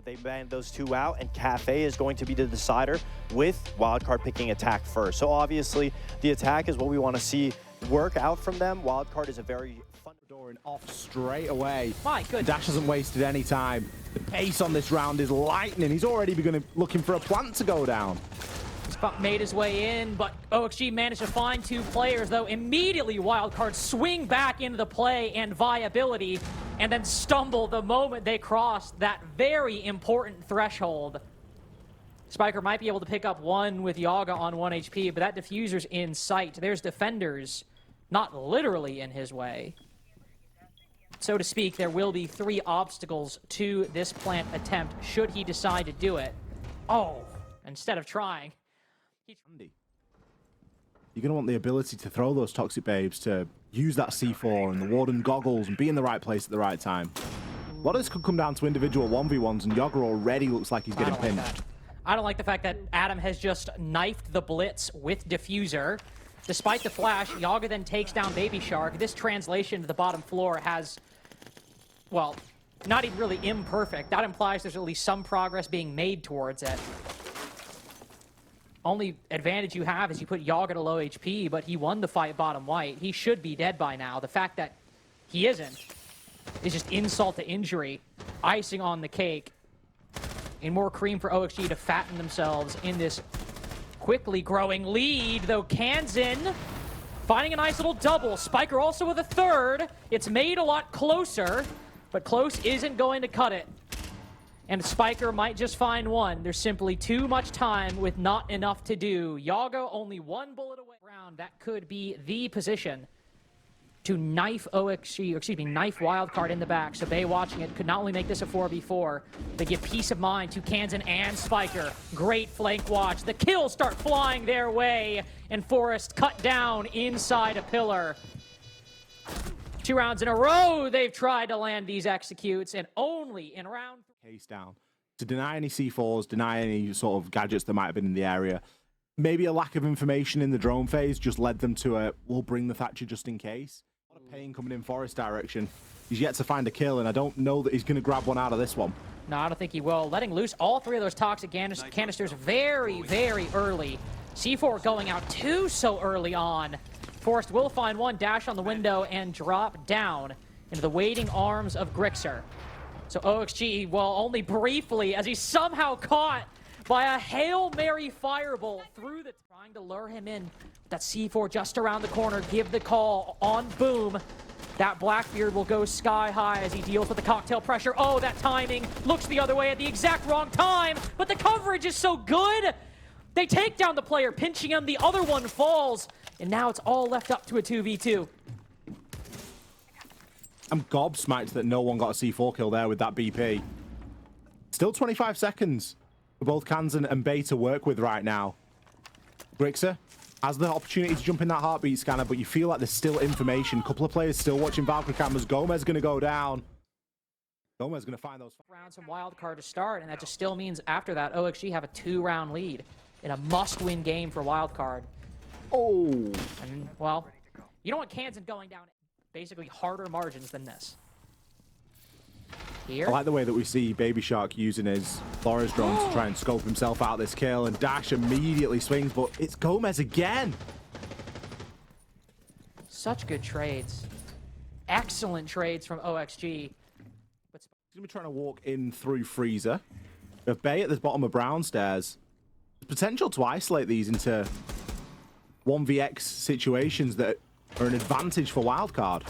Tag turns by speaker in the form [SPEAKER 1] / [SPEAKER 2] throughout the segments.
[SPEAKER 1] They banned those two out, and Cafe is going to be the decider with Wildcard picking attack first. So obviously, the attack is what we want to see work out from them. Wildcard is a very fun...
[SPEAKER 2] Doran off straight away.
[SPEAKER 3] My goodness.
[SPEAKER 2] Dash hasn't wasted any time. The pace on this round is lightning. He's already begun looking for a plant to go down.
[SPEAKER 3] He's made his way in, but OXG managed to find two players, though. Immediately, Wildcard swing back into the play and viability, and then stumble the moment they cross that very important threshold. Spiker might be able to pick up one with Yaga on 1 HP, but that diffuser's in sight. There's defenders not literally in his way. So to speak, there will be 3 obstacles to this plant attempt, should he decide to do it. Oh, instead of trying.
[SPEAKER 2] You're going to want the ability to throw those toxic babes, to use that C4 and the Warden goggles and be in the right place at the right time. A lot of this could come down to individual 1v1s, and Yaga already looks like he's getting pinched.
[SPEAKER 3] I don't like the fact that Adam has just knifed the Blitz with Diffuser. Despite the flash, Yaga then takes down Baby Shark. This translation to the bottom floor has, well, not even really imperfect. That implies there's at least some progress being made towards it. Only advantage you have is you put Yaga to low HP, but he won the fight bottom white. He should be dead by now. The fact that he isn't is just insult to injury, icing on the cake, and more cream for OXG to fatten themselves in this quickly growing lead, though Kansan finding a nice little double. Spiker also with a third. It's made a lot closer, but close isn't going to cut it. And Spiker might just find one. There's simply too much time with not enough to do. Yaga only 1 bullet away. That could be the position to knife OXG, or excuse me, knife Wildcard in the back. So Bay watching it could not only make this a 4v4, they give peace of mind to Kansan and Spiker. Great flank watch. The kills start flying their way, and Forrest cut down inside a pillar. 2 rounds in a row, they've tried to land these executes, and only in round 3.
[SPEAKER 2] Case down. To deny any C4s, deny any sort of gadgets that might have been in the area. Maybe a lack of information in the drone phase just led them to a, we'll bring the Thatcher just in case. A lot of pain coming in Forest direction. He's yet to find a kill, and I don't know that he's going to grab one out of this one.
[SPEAKER 3] No, I don't think he will. Letting loose all 3 of those toxic canisters very, very early. C4 going out 2 so early on. Forrest will find one, dash on the window, and drop down into the waiting arms of Grixer. So OXG, well, only briefly, as he's somehow caught by a Hail Mary fireball through the... Trying to lure him in. That C4 just around the corner, give the call on boom. That Blackbeard will go sky high as he deals with the cocktail pressure. Oh, that timing looks the other way at the exact wrong time, but the coverage is so good. They take down the player, pinching him, the other one falls, and now it's all left up to a 2v2.
[SPEAKER 2] I'm gobsmacked that no one got a C4 kill there with that BP. Still 25 seconds for both Kansan and Bay to work with right now. Grixer has the opportunity to jump in that heartbeat scanner, but you feel like there's still information. Couple of players still watching Valkyrie cameras. Gomez going to go down. Gomez going to find those
[SPEAKER 3] rounds from Wildcard to start, and that just still means after that, OXG have a 2-round lead in a must-win game for Wildcard.
[SPEAKER 2] Oh.
[SPEAKER 3] And, well, you don't want Kansan going down basically harder margins than this. Here.
[SPEAKER 2] I like the way that we see Baby Shark using his Flores drone to try and scope himself out this kill, and Dash immediately swings, but it's Gomez again.
[SPEAKER 3] Such good trades. Excellent trades from OXG. But
[SPEAKER 2] he's going to be trying to walk in through Freezer. We have Bay at the bottom of Brown Stairs. There's potential to isolate these into 1vx situations that are an advantage for Wildcard.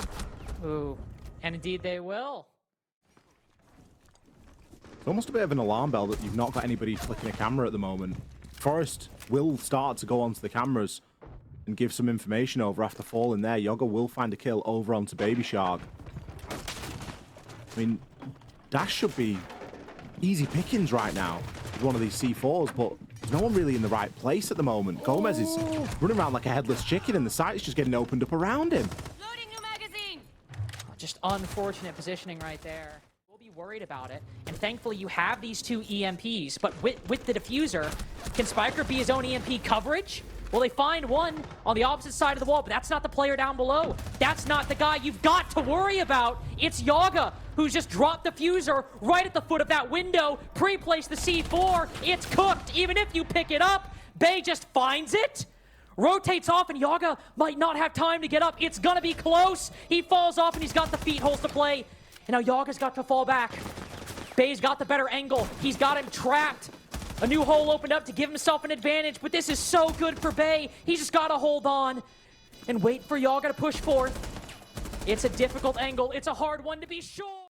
[SPEAKER 3] Ooh, and indeed they will.
[SPEAKER 2] It's almost a bit of an alarm bell that you've not got anybody flicking a camera at the moment. Forrest will start to go onto the cameras and give some information over after falling there. Yaga will find a kill over onto Baby Shark. I mean, Dash should be easy pickings right now with one of these C4s, but there's no one really in the right place at the moment. Gomez is running around like a headless chicken, and the site's just getting opened up around him.
[SPEAKER 4] Loading new magazine.
[SPEAKER 3] Just unfortunate positioning right there. We'll be worried about it, and thankfully you have these 2 EMPs, but with the diffuser, can Spiker be his own EMP coverage? Well, they find one on the opposite side of the wall, but that's not the player down below. That's not the guy you've got to worry about. It's Yaga. who's just dropped the fuser right at the foot of that window, pre-placed the C4. It's cooked, even if you pick it up. Bay just finds it, rotates off, and Yaga might not have time to get up. It's gonna be close. He falls off, and he's got the feet holes to play. And now Yaga's got to fall back. Bay's got the better angle. He's got him trapped. A new hole opened up to give himself an advantage, but this is so good for Bay. He's just got to hold on and wait for Yaga to push forth. It's a difficult angle. It's a hard one to be sure.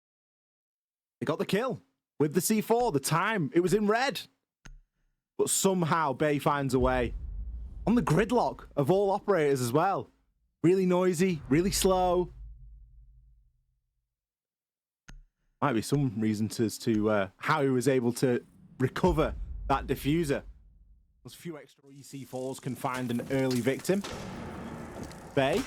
[SPEAKER 2] They got the kill with the C4. The time, it was in red. But somehow Bay finds a way. On the gridlock of all operators as well. Really noisy, really slow. Might be some reasons as to how he was able to recover that diffuser. Those few extra C4s can find an early victim. Bay,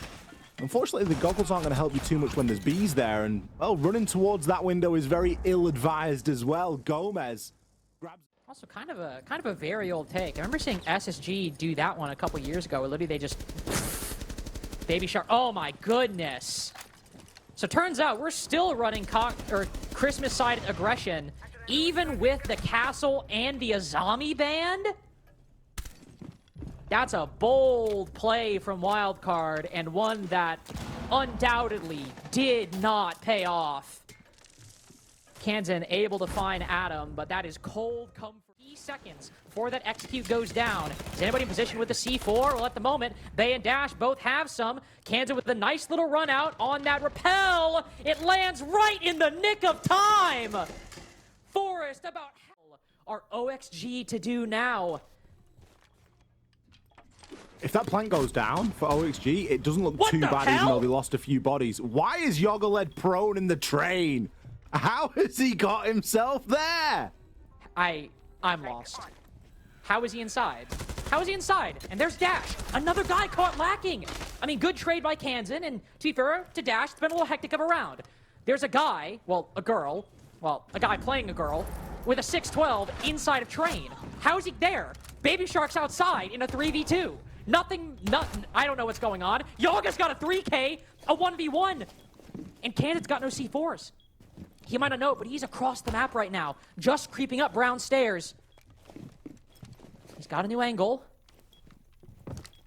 [SPEAKER 2] unfortunately, the goggles aren't going to help you too much when there's bees there, and well, running towards that window is very ill-advised as well. Gomez grabs.
[SPEAKER 3] Also, kind of a very old take. I remember seeing SSG do that one a couple years ago, where literally they just Baby Shark. Oh my goodness! So turns out we're still running Christmas-sided aggression, even with the castle and the Azami band. That's a bold play from Wildcard, and one that undoubtedly did not pay off. Kansan able to find Adam, but that is cold come for 3 seconds before that execute goes down. Is anybody in position with the C4? Well, at the moment, Bay and Dash both have some. Kansan with a nice little run out on that rappel. It lands right in the nick of time. Forest about hell are OXG to do now.
[SPEAKER 2] If that plant goes down for OXG, it doesn't look too bad
[SPEAKER 3] hell?
[SPEAKER 2] even though they lost a few bodies. Why is Yaga led prone in the train? How has he got himself there?
[SPEAKER 3] I'm lost. How is he inside? How is he inside? And there's Dash. Another guy caught lacking. I mean, good trade by Kansan, and to be fair to Dash, it's been a little hectic of a round. There's a guy, well, a girl, well, a guy playing a girl, with a 612 inside of train. How is he there? Baby Shark's outside in a 3v2. Nothing, I don't know what's going on. Yaga's got a 3K, a 1v1, and Kansan's got no C4s. He might not know it, but he's across the map right now, just creeping up brown stairs. He's got a new angle.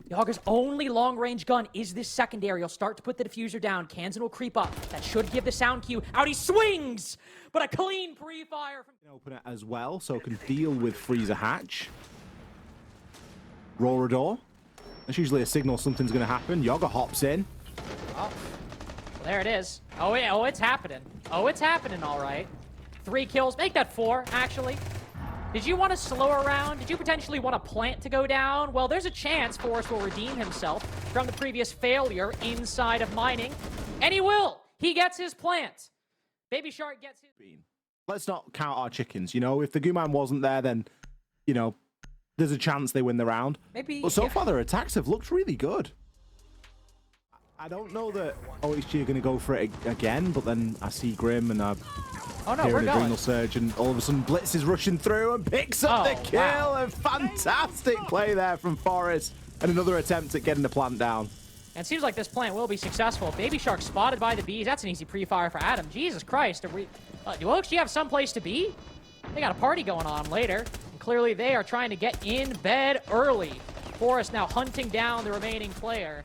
[SPEAKER 3] Yaga's only long-range gun is this secondary. He'll start to put the diffuser down. Kansan will creep up. That should give the sound cue. Out he swings! But a clean pre-fire from...
[SPEAKER 2] Open it as well, so can deal with Freezer Hatch. Roarador. That's usually a signal something's going to happen. Yaga hops in.
[SPEAKER 3] Oh, there it is. Oh, yeah. Oh, it's happening. Oh, it's happening, all right. 3 kills. Make that 4, actually. Did you want to slow around? Did you potentially want a plant to go down? Well, there's a chance Forrest will redeem himself from the previous failure inside of mining. And he will. He gets his plant. Baby Shark gets his...
[SPEAKER 2] Let's not count our chickens, you know? If the Guman wasn't there, then, you know, there's a chance they win the round.
[SPEAKER 3] Maybe.
[SPEAKER 2] But so far, their attacks have looked really good. I don't know that OXG are going to go for it again, but then I see Grim and I hear an Adrenal Surge, and all of a sudden Blitz is rushing through and picks up the kill. Wow. A fantastic play there from Forrest, and another attempt at getting the plant down.
[SPEAKER 3] And it seems like this plant will be successful. Baby Shark spotted by the bees. That's an easy pre-fire for Adam. Jesus Christ. Do OXG have some place to be? They got a party going on later. And clearly they are trying to get in bed early. Forrest now hunting down the remaining player.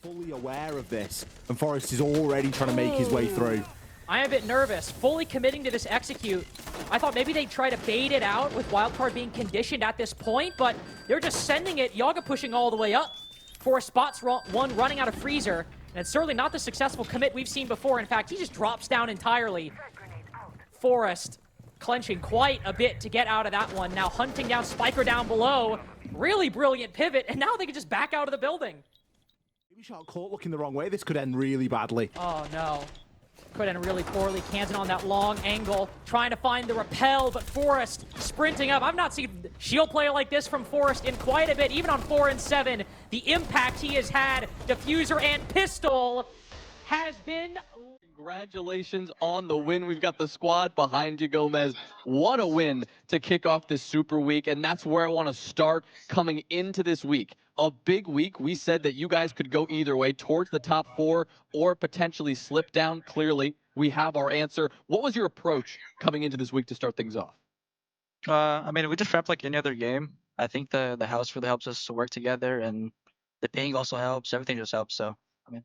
[SPEAKER 2] Fully aware of this, and Forrest is already trying to make his way through.
[SPEAKER 3] I am a bit nervous, fully committing to this execute. I thought maybe they'd try to bait it out with Wildcard being conditioned at this point, but they're just sending it. Yaga pushing all the way up. Forrest spots one running out of freezer, and it's certainly not the successful commit we've seen before. In fact, he just drops down entirely. Forrest clenching quite a bit to get out of that one. Now hunting down Spiker down below. Really brilliant pivot, and now they can just back out of the building.
[SPEAKER 2] Baby Shark caught looking the wrong way. This could end really badly.
[SPEAKER 3] Oh, no. Could end really poorly. Kansan on that long angle, trying to find the rappel, but Forrest sprinting up. I've not seen shield play like this from Forrest in quite a bit, even on 4 and 7. The impact he has had, diffuser and pistol, has been...
[SPEAKER 4] Congratulations on the win. We've got the squad behind you, Gomez. What a win to kick off this Super Week, and that's where I want to start coming into this week. A big week. We said that you guys could go either way, towards the top 4 or potentially slip down. Clearly, We have our answer. What was your approach coming into this week to start things off?
[SPEAKER 5] I mean, we just prep like any other game. I think the house really helps us to work together, and the ping also helps. Everything just helps. So, I mean,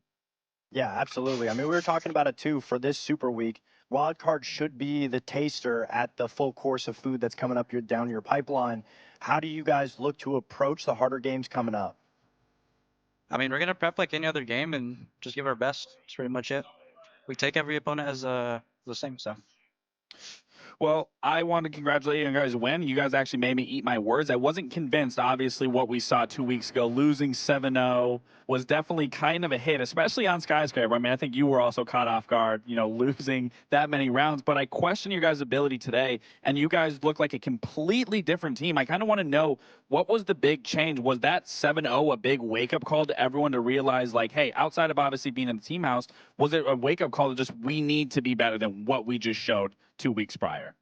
[SPEAKER 1] Yeah, absolutely. I mean, we were talking about it too for this Super Week. Wildcard should be the taster at the full course of food that's coming up down your pipeline. How do you guys look to approach the harder games coming up?
[SPEAKER 5] I mean, we're gonna prep like any other game and just give our best. That's pretty much it. We take every opponent as the same. So.
[SPEAKER 6] Well, I want to congratulate you guys win. You guys actually made me eat my words. I wasn't convinced, obviously, what we saw 2 weeks ago. Losing 7-0 was definitely kind of a hit, especially on Skyscraper. I mean, I think you were also caught off guard, losing that many rounds. But I question your guys' ability today, and you guys look like a completely different team. I kind of want to know, what was the big change? Was that 7-0 a big wake-up call to everyone to realize, like, hey, outside of obviously being in the team house, was it a wake-up call to just we need to be better than what we just showed 2 weeks prior?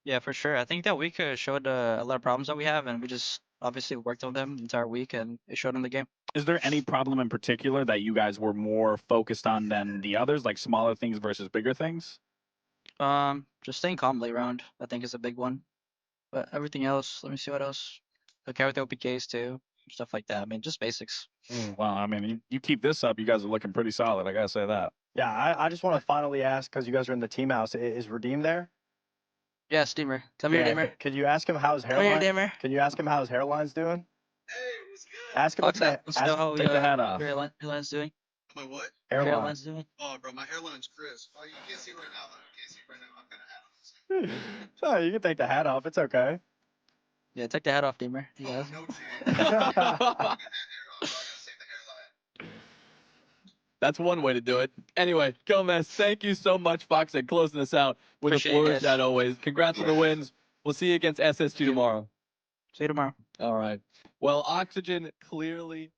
[SPEAKER 5] Yeah, for sure. I think that week showed a lot of problems that we have, and we just obviously worked on them the entire week, and it showed in the game.
[SPEAKER 6] Is there any problem in particular that you guys were more focused on than the others, like smaller things versus bigger things?
[SPEAKER 5] Just staying calmly around, I think, is a big one. But everything else, let me see what else. The carry with the OPKs too, stuff like that. I mean, just basics.
[SPEAKER 6] Well, I mean, you keep this up, you guys are looking pretty solid. I gotta say that.
[SPEAKER 1] Yeah, I just want to finally ask, because you guys are in the team house, is Redeem there?
[SPEAKER 5] Yeah, Steamer. Come here, Steamer.
[SPEAKER 1] Could you ask him how his
[SPEAKER 5] Come here,
[SPEAKER 1] hairline?
[SPEAKER 5] Steamer.
[SPEAKER 1] Can you ask him how his hairline's doing? Ask him.
[SPEAKER 5] What's that? Let's know how
[SPEAKER 6] take the hat off.
[SPEAKER 5] hairline's doing.
[SPEAKER 7] My what?
[SPEAKER 5] Hairline's doing.
[SPEAKER 7] Oh, bro, my hairline's crisp. Oh, you can't see right now, though. You can't see right now. I'm gonna have this.
[SPEAKER 1] Oh, you can take the hat off. It's okay.
[SPEAKER 5] Yeah, take the hat off, Steamer. Yeah.
[SPEAKER 7] No, G.
[SPEAKER 4] That's one way to do it. Anyway, Gomez, thank you so much, Fox, and closing us out with
[SPEAKER 5] Appreciate
[SPEAKER 4] a
[SPEAKER 5] it,
[SPEAKER 4] flourish
[SPEAKER 5] guys.
[SPEAKER 4] as always. Congrats on the wins. We'll see you against SSG tomorrow.
[SPEAKER 5] See you tomorrow.
[SPEAKER 4] All right. Well, Oxygen clearly